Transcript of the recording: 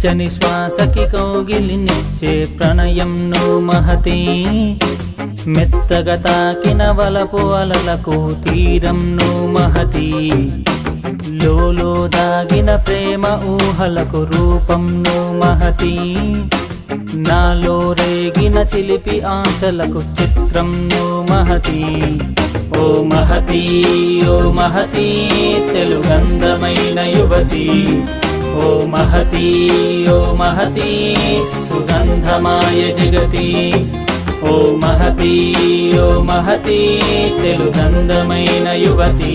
వెచ్చని శ్వాసకి కౌగిలినిచ్చే ప్రణయం నువ్వు మహతి, మెత్తగా తాకిన వలపు అలలకు తీరం నువ్వు మహతి, లోలో దాగిన ప్రేమ ఊహలకు రూపం నువ్వు మహతి, నాలో రేగిన చిలిపి ఆశలకు చిత్రం నువ్వు మహతి. ఓ మహతి, ఓ మహతి, తెలుగందమైన యువతి, ఓ మహతి, ఓ మహతి, సుగంధమాయ జగతి, ఓ మహతి, ఓ మహతి, తెలుగందమైన యువతి.